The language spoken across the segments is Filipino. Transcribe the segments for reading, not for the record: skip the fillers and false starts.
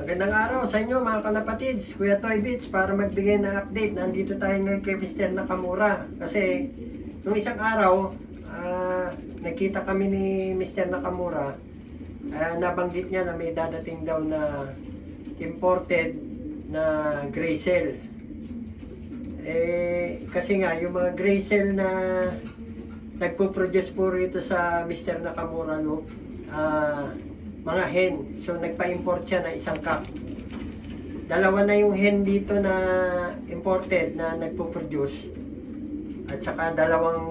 Magandang araw sa inyo mga kalapatids, Kuya Toy Beats para magbigay ng update. Nandito tayo ngayon kay Mr. Nakamura kasi nung isang araw nakita kami ni Mr. Nakamura, nabanggit niya na may dadating daw na imported na gray cell. Kasi nga yung mga gray cell na nagpo-produce po rito sa Mr. Nakamura Loop, mga hen. So nagpa-import siya ng isang cup. Dalawa na yung hen dito na imported na nagpo-produce. At saka dalawang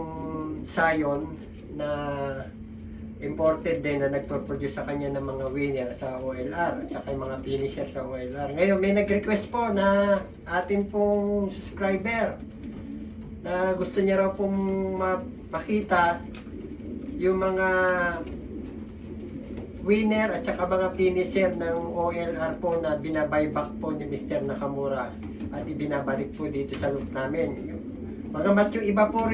sayon na imported din na nagpo-produce sa kanya ng mga winner sa OLR at saka yung mga finisher sa OLR. Ngayon may nag-request po na atin pong subscriber na gusto niya raw pong mapakita yung mga winner at saka mga finisher ng OLR po na binabuyback po ni Mr. Nakamura at ibinabalik po dito sa loop namin. Magamat yung iba po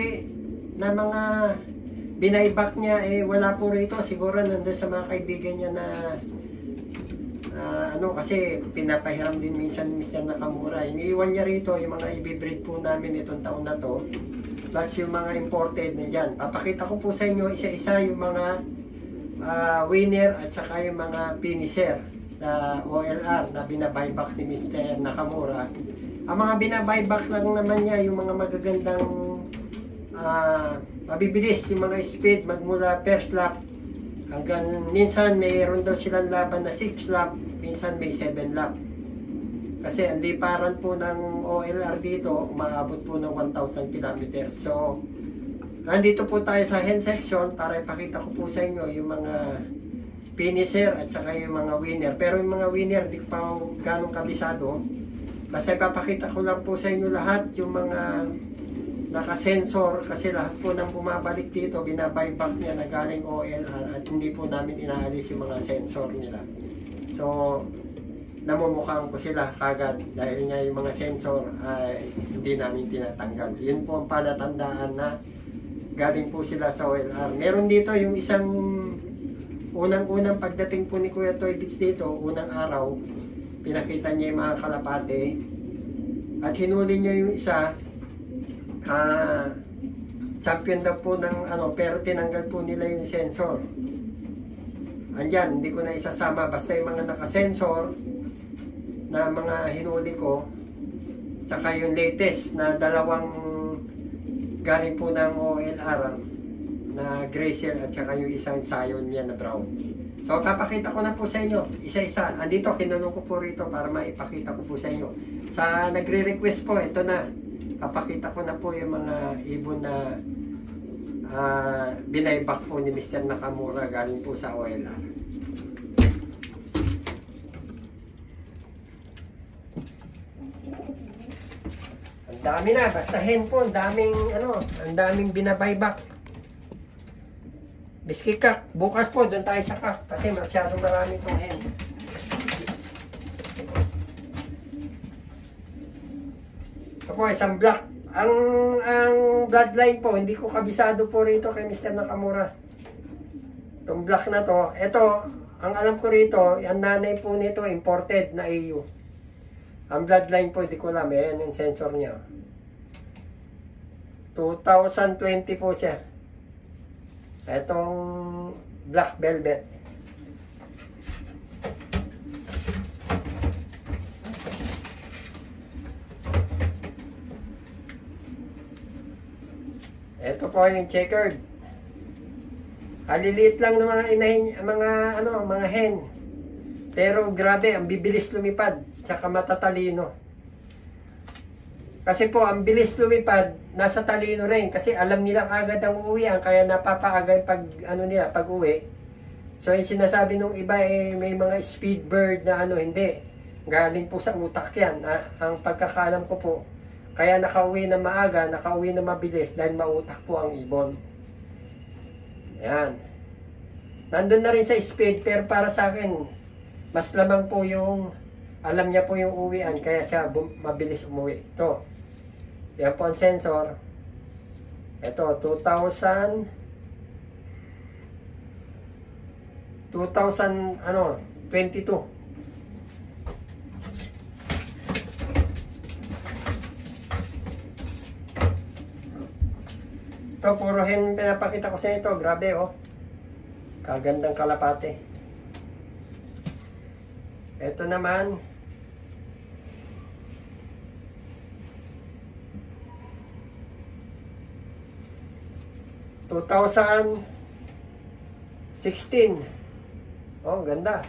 na mga binayback niya, wala po rito. Siguro nandun sa mga kaibigan niya na kasi pinapahiram din minsan ni Mr. Nakamura. Iniiwan niya rito yung mga ibibreed po namin itong taon na to. Plus yung mga imported na dyan. Papakita ko po sa inyo isa-isa yung mga winner at saka yung mga finisher sa OLR na binabuyback ni Mr. Nakamura. Ang mga binabuyback lang naman niya yung mga magagandang mabibilis, yung mga speed magmula first lap hanggang minsan mayroon daw silang laban na 6 lap, minsan may 7 lap. Kasi ang liparan po ng OLR dito umaabot po ng 1,000 km. So nandito po tayo sa hen section para ipakita ko po sa inyo yung mga finisher at saka yung mga winner. Pero yung mga winner, di ko pa ganong kabisado. Basta ipapakita ko lang po sa inyo lahat yung mga naka-sensor kasi lahat po nang bumabalik dito, binabuyback niya na galing OLR at hindi po namin inaalis yung mga sensor nila. So, namumukhang ko sila kagad dahil nga yung mga sensor ay hindi namin tinatanggal. Yun po ang palatandaan na galing po sila sa OLR. Meron dito yung isang unang-unang pagdating po ni Kuya Toy Beats dito, unang araw, pinakita niya yung mga kalapate at hinuli niya yung isa, champion daw po ng pero tinanggal po nila yung sensor. Andyan, hindi ko na isasama, basta yung mga nakasensor na mga hinuli ko, tsaka yung latest na dalawang galing po ng OLR na gray cell at saka yung isang sayon niya na brown. So papakita ko na po sa inyo isa-isa. Andito kinulong ko po rito para maipakita ko po sa inyo. Sa nagre-request po, ito na. Papakita ko na po yung mga ibon na binayback po ni Mr. Nakamura galing po sa OLR. Dami na, basta hen po, ang daming binabuyback. Biscuit kak, bukas po, doon tayo sa kak, kasi masyadong marami itong hen. Ito po, isang black. Ang bloodline po, hindi ko kabisado po rito kay Mr. Nakamura. Itong black na to, ito, ang alam ko rito, ang nanay po nito, imported na EU. Ang bloodline po, hindi ko alam, yan yung sensor niya. 2020 po siya. Itong black velvet. Ito po yung checkered. Haliliit lang ng mga inahin, mga hen. Pero grabe, ang bibilis lumipad, tsaka matatalino. Kasi po, ang bilis lumipad, nasa talino rin. Kasi alam nila agad ang uuwian, kaya napapaagay pag uwi. So, yung sinasabi nung iba, may mga speed bird na hindi. Galing po sa utak yan. Ang pagkakalam ko po, kaya nakauwi na maaga, nakauwi na mabilis, dahil mautak po ang ibon. Yan. Nandun na rin sa speed, pero para sa akin, mas lamang po yung, alam niya po yung uwian, kaya siya mabilis umuwi. Ito. Yan po ang sensor. Ito, 2022. Ito, puro hen pinapakita ko sa ito. Grabe, oh. Kagandang kalapate. Ito naman, (2016). Oh, ganda.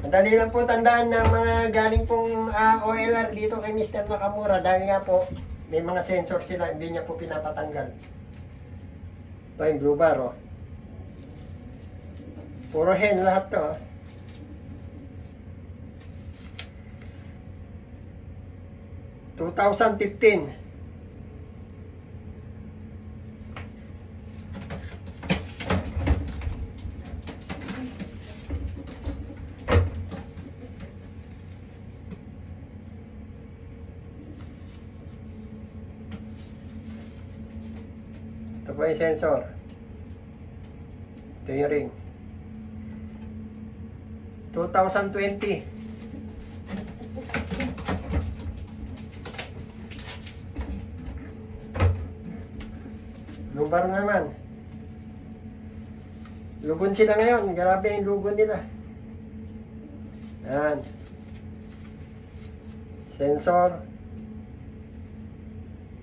Madali lang po tandaan ng mga galing pong OLR dito kay Mr. Nakamura dahil nga po may mga sensor sila, hindi niya po pinapatanggal. Ito yung blue bar, oh. Puro hen lahat to, oh. (2015). Ito po yung sensor. Ito yung ring. 2020. Lubar naman. Lugon sila ngayon. Grabe yung lugon nila. Yan. Sensor.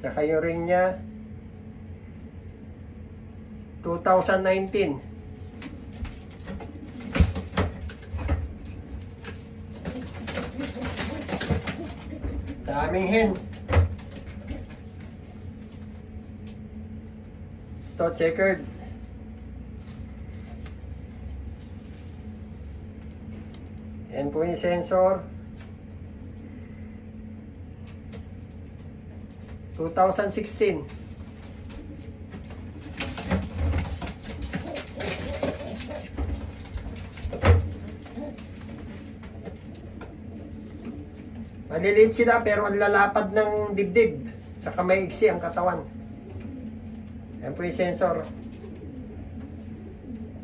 Tsaka yung ring niya. 2019. Daming hen. Ito, checkered. Yan po yung sensor. 2016. Maliliit sila pero ang lalapad ng dibdib. Saka may iksi ang katawan. Yan po yung sensor.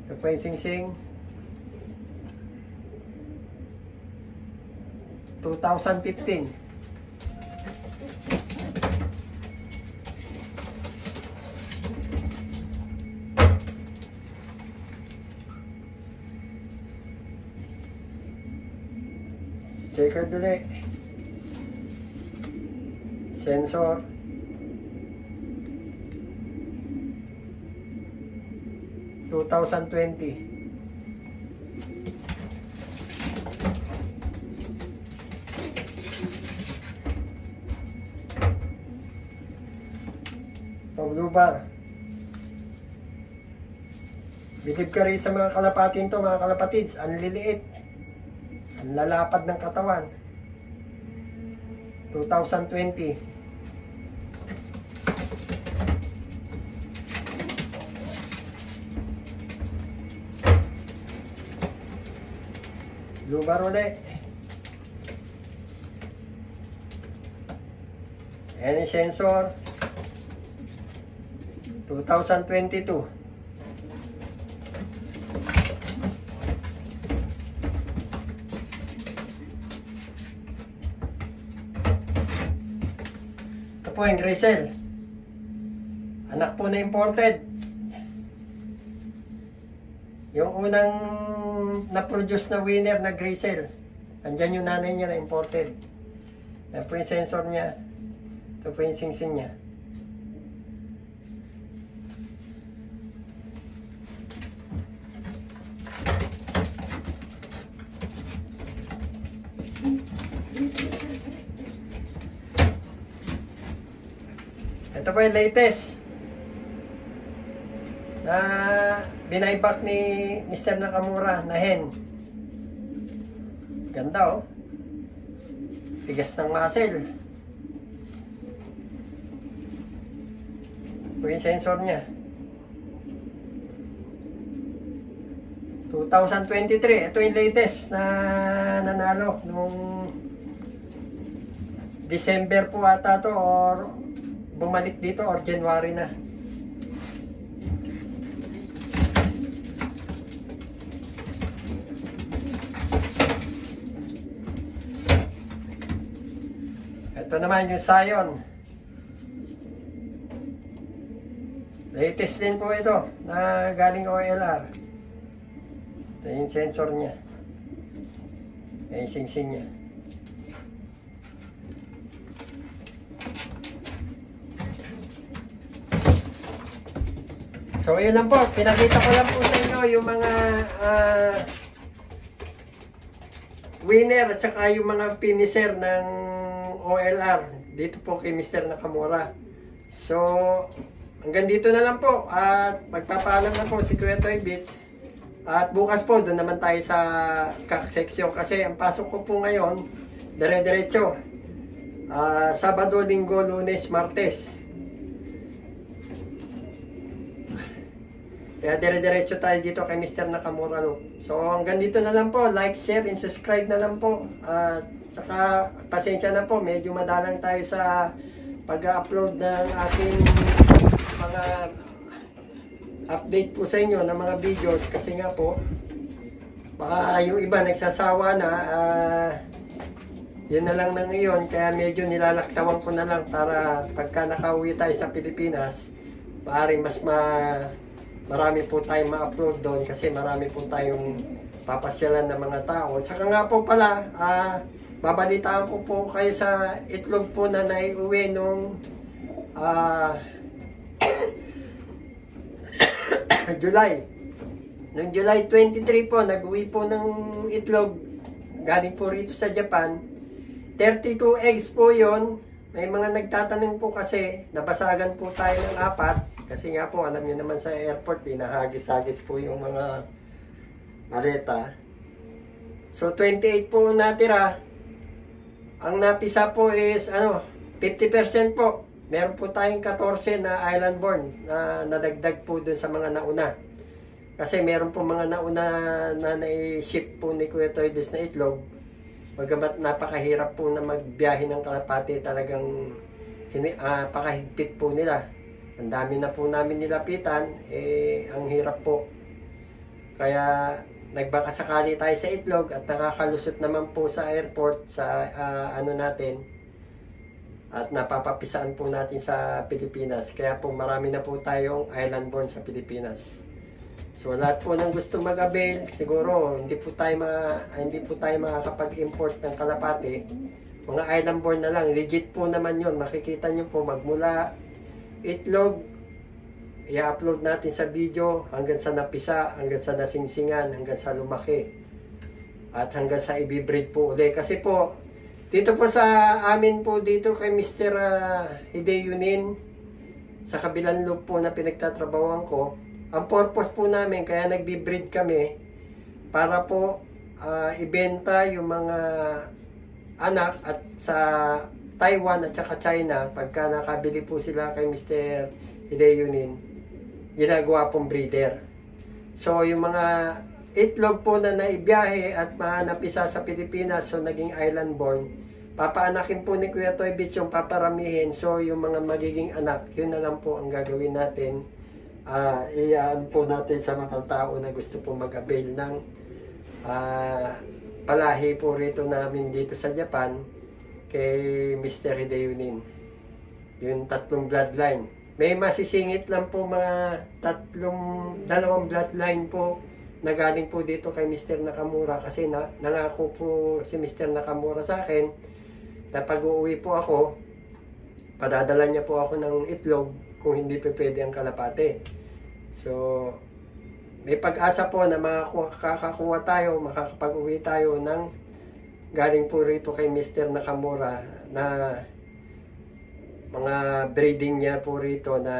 Ito po yung singsing. 2015. Checker dali. Sensor. 2020. Blue bar. Bilib ka rin sa mga kalapatin to, mga kalapatids. Ang liliit. Ang lalapad ng katawan. 2020. Blue bar ulit. Ayan yung sensor. 2022. Ito po yung Gracell. Anak po na imported. Yung unang na-produce na winner na Gracell. Andyan yung nanay niya na imported. Yan po yung sensor niya. Ito po yung singsing niya. Ito po yung latest na binaybak ni Mr. Nakamura na hen. Ganda, oh. Tigas ng muscle. Ito yung sensor niya. 2023. Ito yung latest na nanalo nung December po ata to or bumalik dito or January na. Ito naman yung Scion. Latest din po ito na galing OLR. Ito yung sensor niya. Yung sing-sing niya. So, yun lang po. Pinakita ko lang po sa inyo yung mga winner at saka yung mga finisher ng OLR. Dito po kay Mr. Nakamura. So, hanggang dito na lang po. At magpapaalam na po si Kuya Toy Beats. At bukas po, doon naman tayo sa section. Kasi ang pasok ko po ngayon, dire-diretso. Sabado, Linggo, Lunes, Martes. Kaya dire-diretso tayo dito kay Mr. Nakamura. So hanggang dito na lang po. Like, share, and subscribe na lang po. Saka pasensya na po. Medyo madalang tayo sa pag-upload ng ating mga update po sa inyo ng mga videos. Kasi nga po, baka yung iba nagsasawa na. Yun na lang na ngayon. Kaya medyo nilalaktawan ko na lang para pagka nakauwi tayo sa Pilipinas, maaari mas marami po tayong ma-upload doon kasi marami po tayong papasyalan ng mga tao. Tsaka nga po pala, babalitaan ko po kayo sa itlog po na naiuwi nung July. Noong July 23 po, nag-uwi po ng itlog galing po rito sa Japan. 32 eggs po yon. May mga nagtatanong po kasi, nabasagan po tayo ng 4. Kasi nga po, alam niyo naman sa airport, hinahagis-hagis po yung mga maleta. So, 28 po natira. Ang napisa po is, 50% po. Meron po tayong 14 na island born na nadagdag po dun sa mga nauna. Kasi meron po mga nauna na na-ship po ni Kuya Toy Beats na itlog. Bagamat napakahirap po na magbiyahe ng kalapati, talagang pakahigpit po nila. Ang dami na po namin nilapitan, ang hirap po. Kaya nagbaka sakali tayo sa itlog at nakakalusot naman po sa airport sa natin. At napapapisaan po natin sa Pilipinas. Kaya po marami na po tayong island born sa Pilipinas. So lahat po ng gusto mag-avail, siguro hindi po tayo makakapag-import ng kalapati. Mga island born na lang, legit po naman yun. Makikita nyo po magmula itlog, i-upload natin sa video hanggang sa napisa, hanggang sa nasingsingan, hanggang sa lumaki, at hanggang sa ibibreed po ulit. Kasi po, dito po sa amin po dito kay Mr. Hideyunin, sa kabilang loop po na pinagtatrabawan ko, ang purpose po namin, kaya nagbibreed kami, para po ibenta yung mga anak at sa Taiwan at saka China, pagka nakabili po sila kay Mr. Hideyunin, ginagawa pong breeder. So, yung mga itlog po na naibiyahe at napisa sa Pilipinas, so naging island born, papaanakin po ni Kuya Toy Beats yung paparamihin. So, yung mga magiging anak, yun na lang po ang gagawin natin. Iyaan po natin sa mga tao na gusto po mag-avail ng palahi po rito namin dito sa Japan kay Mr. Hideyunin. Yung 3 bloodline. May masisingit lang po mga 2 bloodline po na galing po dito kay Mr. Nakamura kasi nangako po si Mr. Nakamura sa akin na pag-uwi po ako, padadala niya po ako ng itlog kung hindi pa pwede ang kalapate. So, may pag-asa po na makakakuha tayo, makakapag-uwi tayo ng galing po rito kay Mr. Nakamura na mga breeding niya po rito na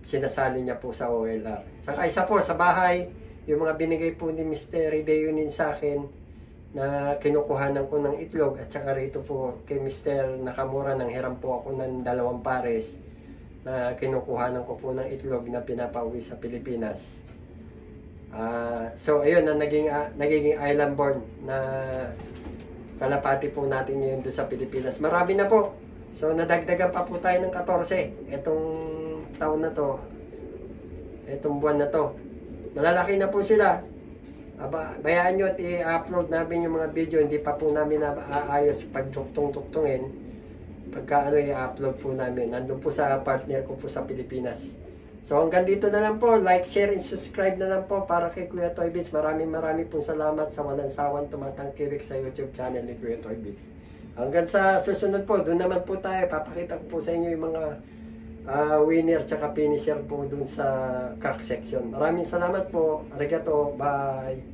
sinasali niya po sa OLR. Saka isa po sa bahay, yung mga binigay po ni Mr. Hideyunin sa akin na kinukuhanan ko ng itlog at saka rito po kay Mr. Nakamura nang hiram po ako ng 2 pares na kinukuhanan ko po ng itlog na pinapauwi sa Pilipinas. So ayun na nagiging island born na kalapati po natin ngayon doon sa Pilipinas. Marami na po. So nadagdagan pa po tayo ng 14 etong taon na to, etong buwan na to. Malalaki na po sila. Bayaan nyo at i-upload namin yung mga video. Hindi pa po namin aayos pagtuktong-tuktungin. pagka ano i-upload po namin. Nandun po sa partner ko po sa Pilipinas. So hanggang dito na lang po. Like, share, and subscribe na lang po para kay Kuya Toy Biz. Maraming pong salamat sa walang sawang tumatangkilik sa YouTube channel ni Kuya Toy Biz. Hanggang sa susunod po, doon naman po tayo. Papakita ko po sa inyo yung mga winner tsaka finisher po doon sa CAC section. Maraming salamat po. Arigato. Bye.